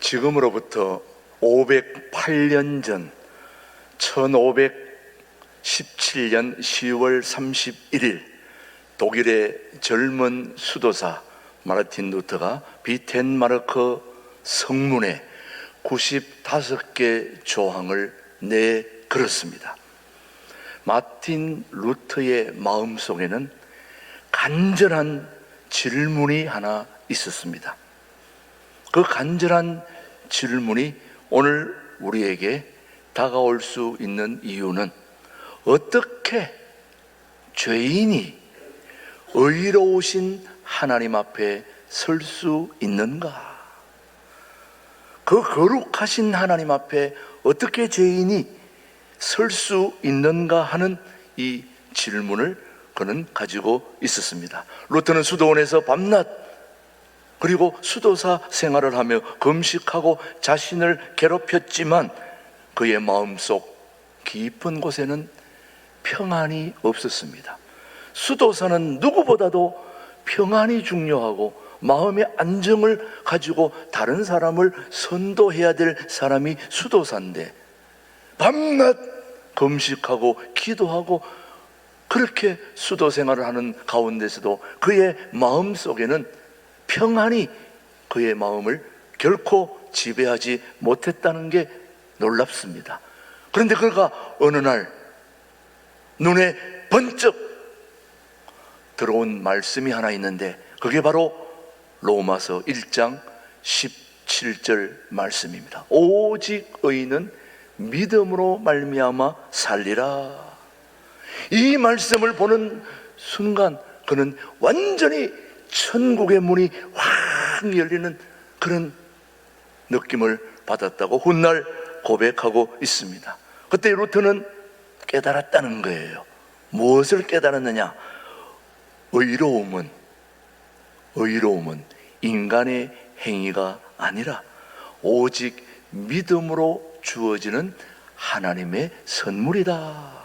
지금으로부터 508년 전 1517년 10월 31일 독일의 젊은 수도사 마르틴 루터가 비텐마르크 성문에 95개 조항을 내걸었습니다. 마틴 루터의 마음속에는 간절한 질문이 하나 있었습니다. 그 간절한 질문이 오늘 우리에게 다가올 수 있는 이유는 어떻게 죄인이 의로우신 하나님 앞에 설 수 있는가? 그 거룩하신 하나님 앞에 어떻게 죄인이 설 수 있는가 하는 이 질문을 그는 가지고 있었습니다. 루터는 수도원에서 밤낮 그리고 수도사 생활을 하며 금식하고 자신을 괴롭혔지만 그의 마음속 깊은 곳에는 평안이 없었습니다. 수도사는 누구보다도 평안이 중요하고 마음의 안정을 가지고 다른 사람을 선도해야 될 사람이 수도사인데 밤낮 금식하고 기도하고 그렇게 수도 생활을 하는 가운데서도 그의 마음속에는 평안이 그의 마음을 결코 지배하지 못했다는 게 놀랍습니다. 그런데 그가 어느 날 눈에 번쩍 들어온 말씀이 하나 있는데 그게 바로 로마서 1장 17절 말씀입니다. 오직 의인은 믿음으로 말미암아 살리라. 이 말씀을 보는 순간 그는 완전히 천국의 문이 확 열리는 그런 느낌을 받았다고 훗날 고백하고 있습니다. 그때 루터는 깨달았다는 거예요. 무엇을 깨달았느냐? 의로움은 인간의 행위가 아니라 오직 믿음으로 주어지는 하나님의 선물이다.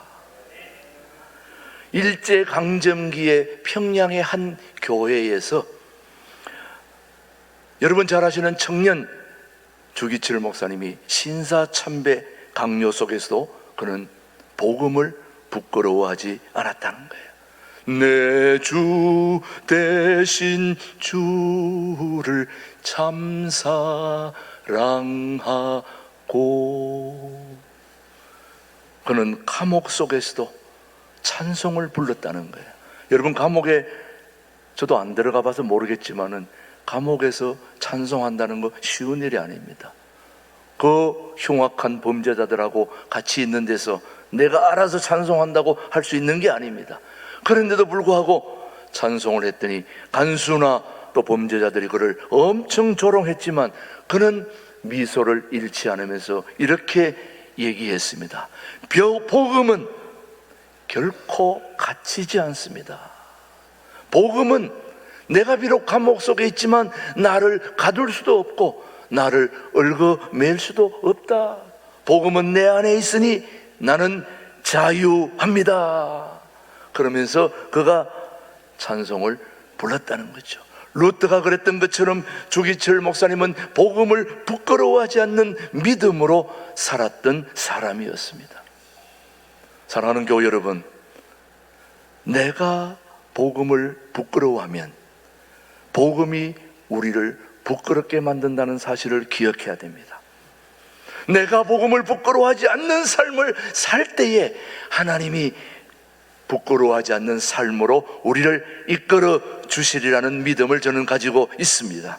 일제강점기에 평양의 한 교회에서 여러분 잘 아시는 청년 주기철 목사님이 신사참배 강요 속에서도 그는 복음을 부끄러워하지 않았다는 거예요. 내 주 대신 주를 참 사랑하고 그는 감옥 속에서도 찬송을 불렀다는 거예요. 여러분 감옥에 저도 안 들어가 봐서 모르겠지만은 감옥에서 찬송한다는 거 쉬운 일이 아닙니다. 그 흉악한 범죄자들하고 같이 있는 데서 내가 알아서 찬송한다고 할 수 있는 게 아닙니다. 그런데도 불구하고 찬송을 했더니 간수나 또 범죄자들이 그를 엄청 조롱했지만 그는 미소를 잃지 않으면서 이렇게 얘기했습니다. 복음은 결코 갇히지 않습니다. 복음은 내가 비록 감옥 속에 있지만 나를 가둘 수도 없고 나를 얽어맬 수도 없다. 복음은 내 안에 있으니 나는 자유합니다. 그러면서 그가 찬송을 불렀다는 거죠. 루터가 그랬던 것처럼 주기철 목사님은 복음을 부끄러워하지 않는 믿음으로 살았던 사람이었습니다. 사랑하는 교회 여러분, 내가 복음을 부끄러워하면 복음이 우리를 부끄럽게 만든다는 사실을 기억해야 됩니다. 내가 복음을 부끄러워하지 않는 삶을 살 때에 하나님이 부끄러워하지 않는 삶으로 우리를 이끌어 주시리라는 믿음을 저는 가지고 있습니다.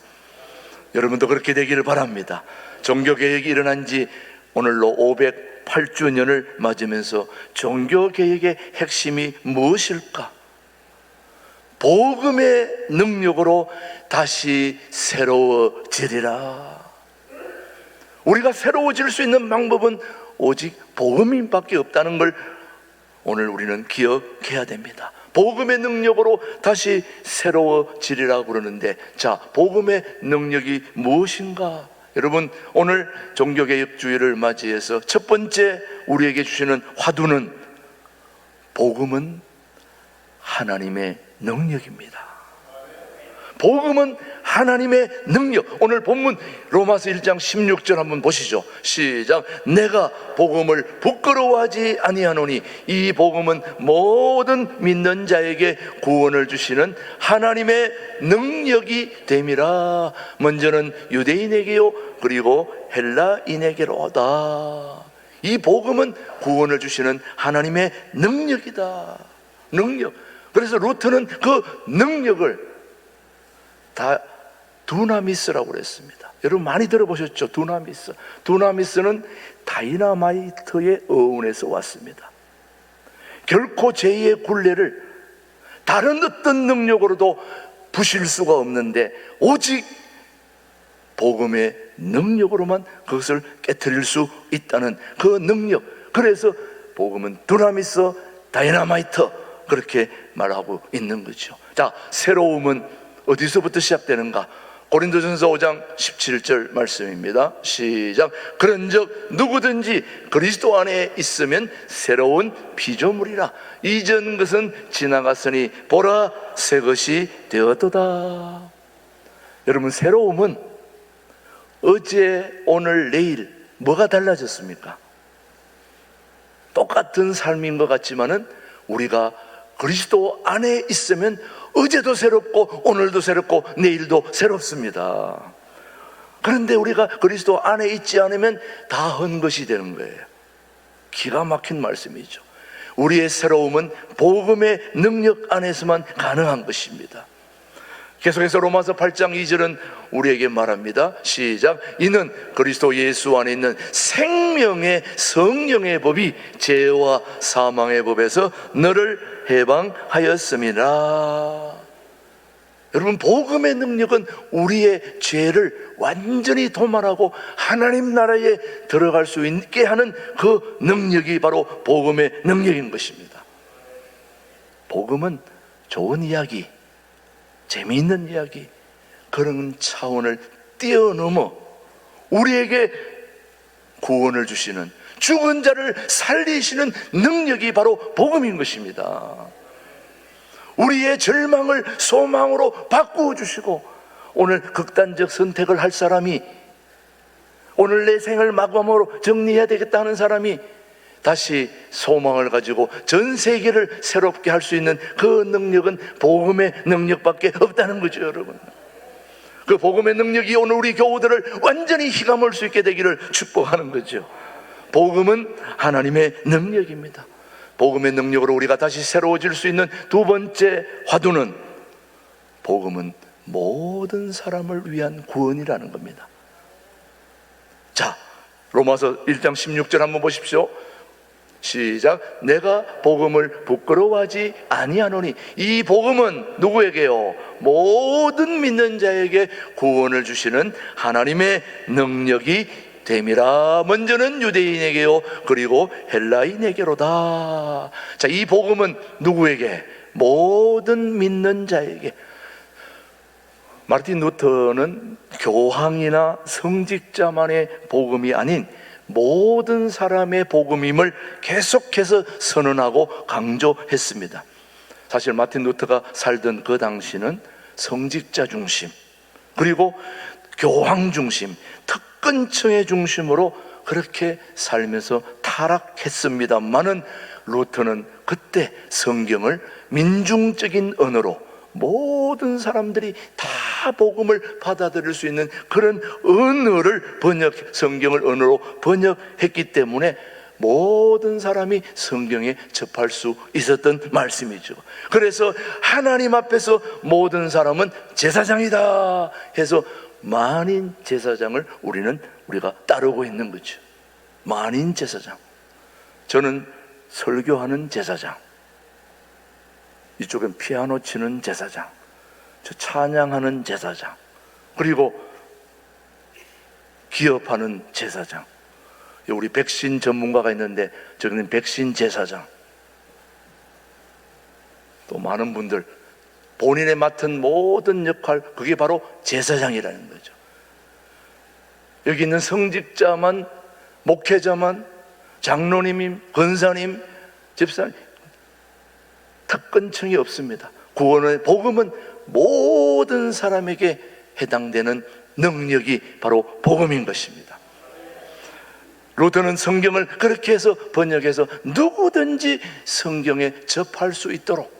여러분도 그렇게 되기를 바랍니다. 종교개혁이 일어난 지 오늘로 508주년을 맞으면서 종교개혁의 핵심이 무엇일까? 복음의 능력으로 다시 새로워지리라. 우리가 새로워질 수 있는 방법은 오직 복음밖에 없다는 걸 오늘 우리는 기억해야 됩니다. 복음의 능력으로 다시 새로워지리라 그러는데, 자, 복음의 능력이 무엇인가? 여러분, 오늘 종교개혁주의를 맞이해서 첫 번째 우리에게 주시는 화두는 복음은 하나님의 능력입니다. 복음은 하나님의 능력. 오늘 본문 로마서 1장 16절 한번 보시죠. 시작. 내가 복음을 부끄러워하지 아니하노니 이 복음은 모든 믿는 자에게 구원을 주시는 하나님의 능력이 됨이라. 먼저는 유대인에게요 그리고 헬라인에게로다. 이 복음은 구원을 주시는 하나님의 능력이다. 능력. 그래서 루터는 그 능력을 다 두나미스라고 그랬습니다. 여러분 많이 들어보셨죠? 두나미스. 두나미스는 다이너마이트의 어원에서 왔습니다. 결코 제2의 굴레를 다른 어떤 능력으로도 부실 수가 없는데 오직 복음의 능력으로만 그것을 깨트릴 수 있다는 그 능력. 그래서 복음은 두나미스, 다이너마이트 그렇게 말하고 있는 거죠. 자, 새로움은 어디서부터 시작되는가? 고린도전서 5장 17절 말씀입니다. 시작. 그런즉 누구든지 그리스도 안에 있으면 새로운 피조물이라. 이전 것은 지나갔으니 보라 새 것이 되었도다. 여러분, 새로움은 어제, 오늘, 내일 뭐가 달라졌습니까? 똑같은 삶인 것 같지만은 우리가 그리스도 안에 있으면 어제도 새롭고 오늘도 새롭고 내일도 새롭습니다. 그런데 우리가 그리스도 안에 있지 않으면 다 헛 것이 되는 거예요. 기가 막힌 말씀이죠. 우리의 새로움은 복음의 능력 안에서만 가능한 것입니다. 계속해서 로마서 8장 2절은 우리에게 말합니다. 시작. 이는 그리스도 예수 안에 있는 생명의 성령의 법이 죄와 사망의 법에서 너를 해방하였음이라. 여러분, 복음의 능력은 우리의 죄를 완전히 도말하고 하나님 나라에 들어갈 수 있게 하는 그 능력이 바로 복음의 능력인 것입니다. 복음은 좋은 이야기, 재미있는 이야기, 그런 차원을 뛰어넘어 우리에게 구원을 주시는, 죽은 자를 살리시는 능력이 바로 복음인 것입니다. 우리의 절망을 소망으로 바꾸어 주시고, 오늘 극단적 선택을 할 사람이, 오늘 내 생을 마감으로 정리해야 되겠다 하는 사람이 다시 소망을 가지고 전 세계를 새롭게 할 수 있는 그 능력은 복음의 능력밖에 없다는 거죠, 여러분. 그 복음의 능력이 오늘 우리 교우들을 완전히 휘감을 수 있게 되기를 축복하는 거죠. 복음은 하나님의 능력입니다. 복음의 능력으로 우리가 다시 새로워질 수 있는 두 번째 화두는, 복음은 모든 사람을 위한 구원이라는 겁니다. 자, 로마서 1장 16절 한번 보십시오. 시작. 내가 복음을 부끄러워하지 아니하노니 이 복음은 누구에게요? 모든 믿는 자에게 구원을 주시는 하나님의 능력이 됨이라. 먼저는 유대인에게요 그리고 헬라인에게로다. 자, 이 복음은 누구에게? 모든 믿는 자에게. 마르틴 루터는 교황이나 성직자만의 복음이 아닌 모든 사람의 복음임을 계속해서 선언하고 강조했습니다. 사실 마틴 루터가 살던 그 당시는 성직자 중심, 그리고 교황 중심, 특권층의 중심으로 그렇게 살면서 타락했습니다만은 루터는 그때 성경을 민중적인 언어로 모든 사람들이 다 복음을 받아들일 수 있는 그런 언어를 성경을 언어로 번역했기 때문에 모든 사람이 성경에 접할 수 있었던 말씀이죠. 그래서 하나님 앞에서 모든 사람은 제사장이다 해서 만인 제사장을 우리가 따르고 있는 거죠. 만인 제사장. 저는 설교하는 제사장, 이쪽엔 피아노 치는 제사장, 저 찬양하는 제사장, 그리고 기업하는 제사장. 우리 백신 전문가가 있는데 저기는 백신 제사장. 또 많은 분들 본인의 맡은 모든 역할, 그게 바로 제사장이라는 거죠. 여기 있는 성직자만, 목회자만, 장로님, 권사님, 집사님, 특권층이 없습니다. 구원의 복음은 모든 사람에게 해당되는 능력이 바로 복음인 것입니다. 루터는 성경을 그렇게 해서 번역해서 누구든지 성경에 접할 수 있도록,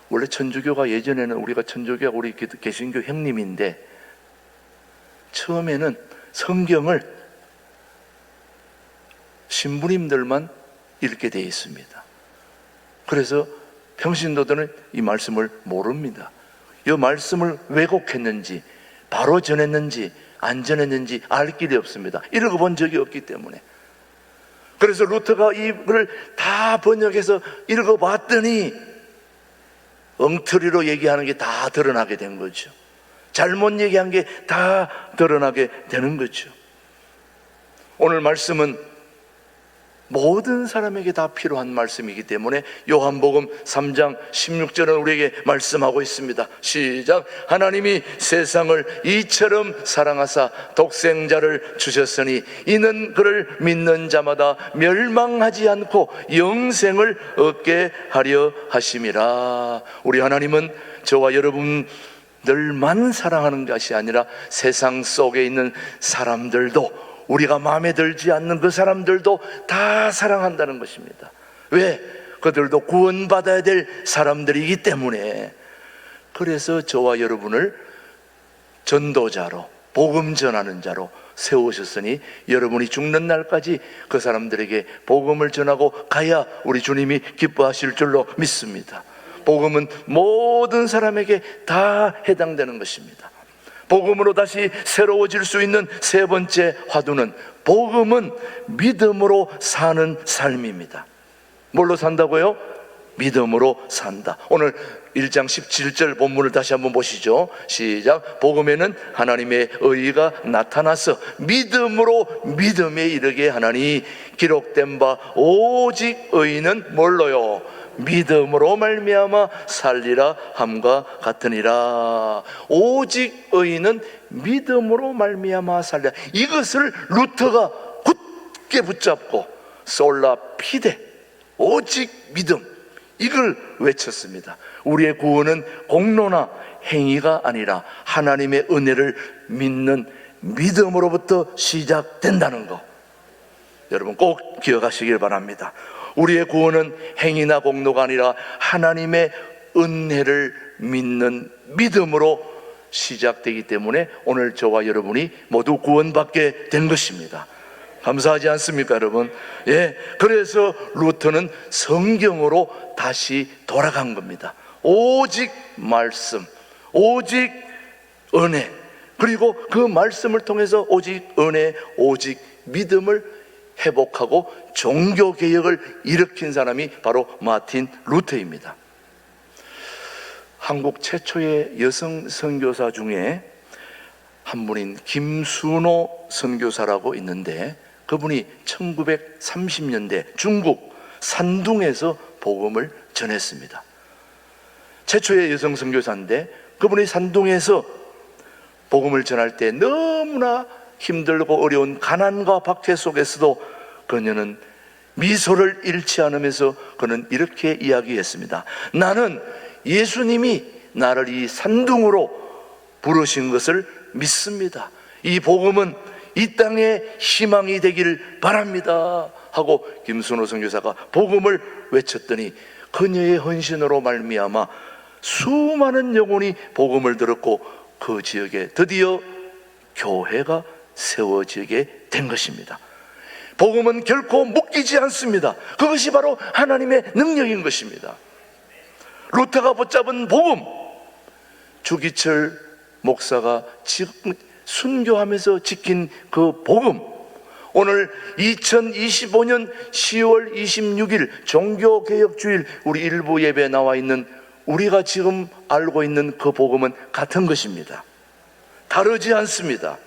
원래 천주교가 예전에는 우리가 천주교가 우리 개신교 형님인데 처음에는 성경을 신부님들만 읽게 되어 있습니다. 그래서 평신도들은 이 말씀을 모릅니다. 이 말씀을 왜곡했는지, 바로 전했는지 안 전했는지 알 길이 없습니다. 읽어본 적이 없기 때문에. 그래서 루터가 이걸 다 번역해서 읽어봤더니 엉터리로 얘기하는 게 다 드러나게 된 거죠. 잘못 얘기한 게 다 드러나게 되는 거죠. 오늘 말씀은 모든 사람에게 다 필요한 말씀이기 때문에 요한복음 3장 16절은 우리에게 말씀하고 있습니다. 시작. 하나님이 세상을 이처럼 사랑하사 독생자를 주셨으니 이는 그를 믿는 자마다 멸망하지 않고 영생을 얻게 하려 하심이라. 우리 하나님은 저와 여러분들만 사랑하는 것이 아니라 세상 속에 있는 사람들도, 우리가 마음에 들지 않는 그 사람들도 다 사랑한다는 것입니다. 왜? 그들도 구원받아야 될 사람들이기 때문에. 그래서 저와 여러분을 전도자로, 복음 전하는 자로 세우셨으니 여러분이 죽는 날까지 그 사람들에게 복음을 전하고 가야 우리 주님이 기뻐하실 줄로 믿습니다. 복음은 모든 사람에게 다 해당되는 것입니다. 복음으로 다시 새로워질 수 있는 세 번째 화두는, 복음은 믿음으로 사는 삶입니다. 뭘로 산다고요? 믿음으로 산다. 오늘 1장 17절 본문을 다시 한번 보시죠. 시작. 복음에는 하나님의 의가 나타나서 믿음으로 믿음에 이르게 하나니 기록된 바 오직 의인은 뭘로요? 믿음으로 말미암아 살리라 함과 같으니라. 오직 의인은 믿음으로 말미암아 살리라. 이것을 루터가 굳게 붙잡고 솔라 피데, 오직 믿음, 이걸 외쳤습니다. 우리의 구원은 공로나 행위가 아니라 하나님의 은혜를 믿는 믿음으로부터 시작된다는 것, 여러분 꼭 기억하시길 바랍니다. 우리의 구원은 행위나 공로가 아니라 하나님의 은혜를 믿는 믿음으로 시작되기 때문에 오늘 저와 여러분이 모두 구원받게 된 것입니다. 감사하지 않습니까, 여러분? 예, 그래서 루터는 성경으로 다시 돌아간 겁니다. 오직 말씀, 오직 은혜, 그리고 그 말씀을 통해서 오직 은혜, 오직 믿음을 회복하고 종교개혁을 일으킨 사람이 바로 마틴 루터입니다. 한국 최초의 여성 선교사 중에 한 분인 김순호 선교사라고 있는데, 그분이 1930년대 중국 산둥에서 복음을 전했습니다. 최초의 여성 선교사인데 그분이 산둥에서 복음을 전할 때 너무나 힘들고 어려운 가난과 박해 속에서도 그녀는 미소를 잃지 않으면서 그는 이렇게 이야기했습니다. 나는 예수님이 나를 이 산둥으로 부르신 것을 믿습니다. 이 복음은 이 땅에 희망이 되길 바랍니다 하고 김순호 선교사가 복음을 외쳤더니 그녀의 헌신으로 말미암아 수많은 영혼이 복음을 들었고 그 지역에 드디어 교회가 세워지게 된 것입니다. 복음은 결코 묶이지 않습니다. 그것이 바로 하나님의 능력인 것입니다. 루터가 붙잡은 복음, 주기철 목사가 순교하면서 지킨 그 복음, 오늘 2025년 10월 26일 종교개혁주일 우리 일부 예배에 나와 있는 우리가 지금 알고 있는 그 복음은 같은 것입니다. 다르지 않습니다.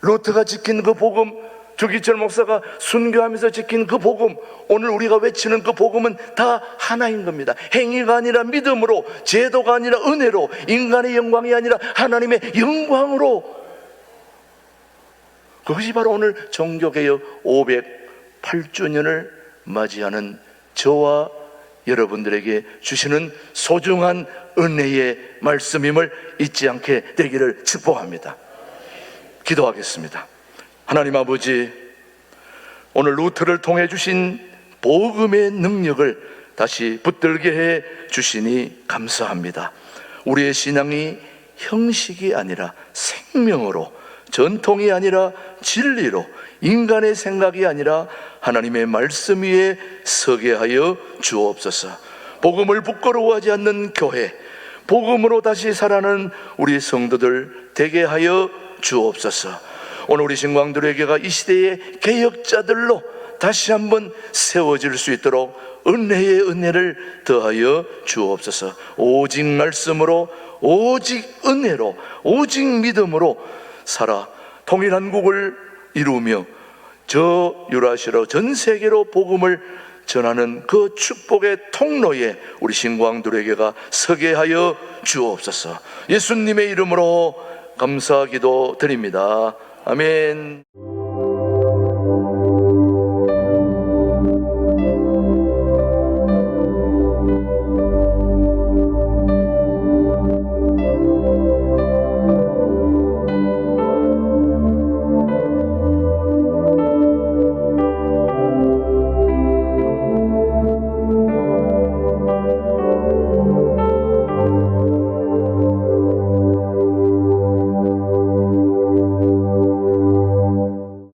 루터가 지킨 그 복음, 주기철 목사가 순교하면서 지킨 그 복음, 오늘 우리가 외치는 그 복음은 다 하나인 겁니다. 행위가 아니라 믿음으로, 제도가 아니라 은혜로, 인간의 영광이 아니라 하나님의 영광으로, 그것이 바로 오늘 종교개혁 508주년을 맞이하는 저와 여러분들에게 주시는 소중한 은혜의 말씀임을 잊지 않게 되기를 축복합니다. 기도하겠습니다. 하나님 아버지, 오늘 루트를 통해 주신 복음의 능력을 다시 붙들게 해 주시니 감사합니다. 우리의 신앙이 형식이 아니라 생명으로, 전통이 아니라 진리로, 인간의 생각이 아니라 하나님의 말씀 위에 서게 하여 주옵소서. 복음을 부끄러워하지 않는 교회, 복음으로 다시 살아가는 우리 성도들 되게 하여 주옵소서. 오늘 우리 신광두레교가 이 시대의 개혁자들로 다시 한번 세워질 수 있도록 은혜의 은혜를 더하여 주옵소서. 오직 말씀으로, 오직 은혜로, 오직 믿음으로 살아 통일한국을 이루며 저 유라시아로 전 세계로 복음을 전하는 그 축복의 통로에 우리 신광두레교가 서게 하여 주옵소서. 예수님의 이름으로 감사기도 드립니다. 아멘.